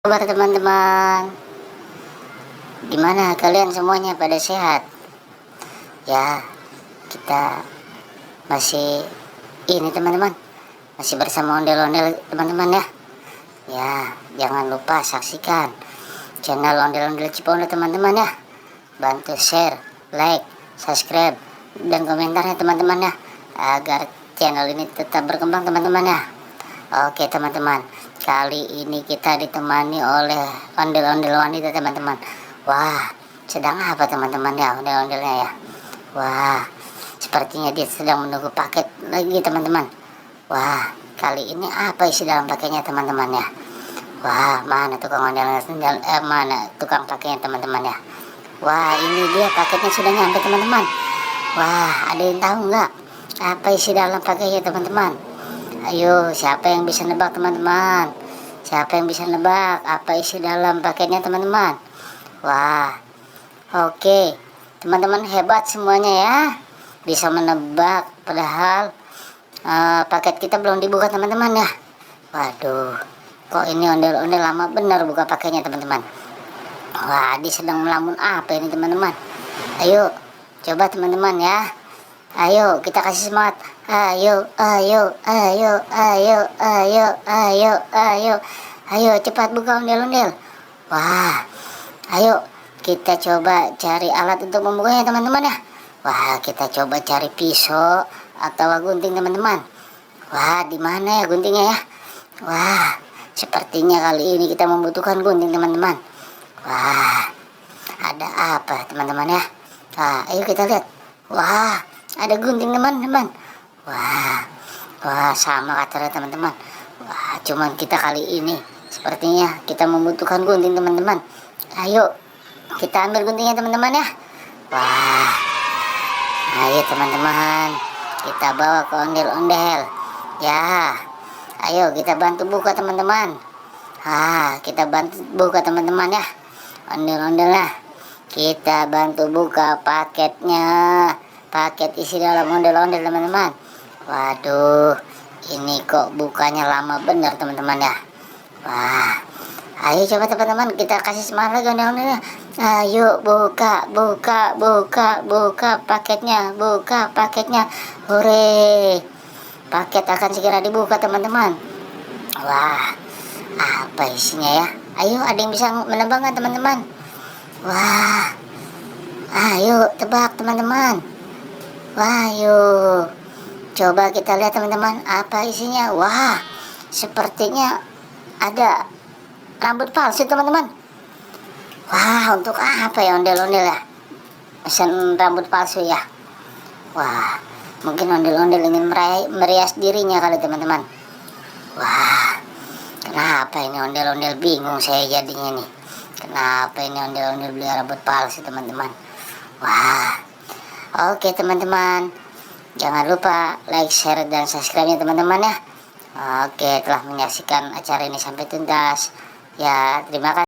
Kabar teman-teman, gimana kalian semuanya pada sehat? Ya, kita masih ini teman-teman, masih bersama ondel-ondel teman-teman ya. Ya, jangan lupa saksikan channel ondel-ondel Cipondo teman-teman ya. Bantu share, like, subscribe, dan komentarnya teman-teman ya, agar channel ini tetap berkembang teman-teman ya. Oke teman-teman, kali ini kita ditemani oleh ondel-ondel wanita teman-teman. Wah, sedang apa teman-teman ya ondel-ondelnya ya? Wah, sepertinya dia sedang menunggu paket lagi teman-teman. Wah, kali ini apa isi dalam paketnya teman-teman ya? Wah, mana tukang ondel-ondel, mana tukang paketnya teman-teman ya? Wah, ini dia paketnya sudah nyampe teman-teman. Wah, ada yang tahu nggak apa isi dalam paketnya teman-teman? Ayo, siapa yang bisa nebak teman-teman? Siapa yang bisa nebak apa isi dalam paketnya teman-teman? Wah, oke. Teman-teman hebat semuanya ya. Bisa menebak padahal paket kita belum dibuka teman-teman ya. Waduh, kok ini ondel-ondel lama benar buka paketnya teman-teman. Wah, dia sedang melamun apa ini teman-teman? Ayo, coba teman-teman ya. Ayo kita kasih semangat. Ayo, ayo, ayo, ayo, ayo, ayo, ayo, ayo cepat buka ondel-ondel. Wah, ayo kita coba cari alat untuk membukanya teman-teman ya. Wah, kita coba cari pisau atau gunting teman-teman. Wah, di mana ya guntingnya ya? Wah, sepertinya kali ini kita membutuhkan gunting teman-teman. Wah, ada apa teman-teman ya? Ayo kita lihat. Wah, ada gunting teman-teman. Wah, sama kata teman-teman. Wah, cuman kita kali ini sepertinya kita membutuhkan gunting teman-teman. Ayo kita ambil guntingnya teman-teman ya. Wah, ayo teman-teman, kita bawa ke ondel-ondel ya. Ayo kita bantu buka teman-teman. Kita bantu buka teman-teman ya, ondel-ondelnya. Kita bantu buka paketnya. Paket isi dalam ondel-ondel teman-teman. Waduh, ini kok bukanya lama bener teman-teman ya. Wah, ayo coba teman-teman kita kasih semangat lagi ondel-ondelnya. Ayo buka, buka, buka, buka paketnya, buka paketnya. Hore, paket akan segera dibuka teman-teman. Wah, apa isinya ya? Ayo, ada yang bisa menebak nggak teman-teman? Wah, ayo tebak teman-teman. Wah, yuk coba kita lihat teman-teman apa isinya. Wah, sepertinya ada rambut palsu teman-teman. Wah, untuk apa ya ondel-ondel ya? Pesan rambut palsu ya. Wah, mungkin ondel-ondel ingin merias dirinya kali teman-teman. Wah, kenapa ini ondel-ondel, bingung saya jadinya nih. Kenapa ini ondel-ondel beli rambut palsu teman-teman? Wah, oke teman-teman, jangan lupa like, share, dan subscribe-nya teman-teman ya. Oke, telah menyaksikan acara ini sampai tuntas. Ya, terima kasih.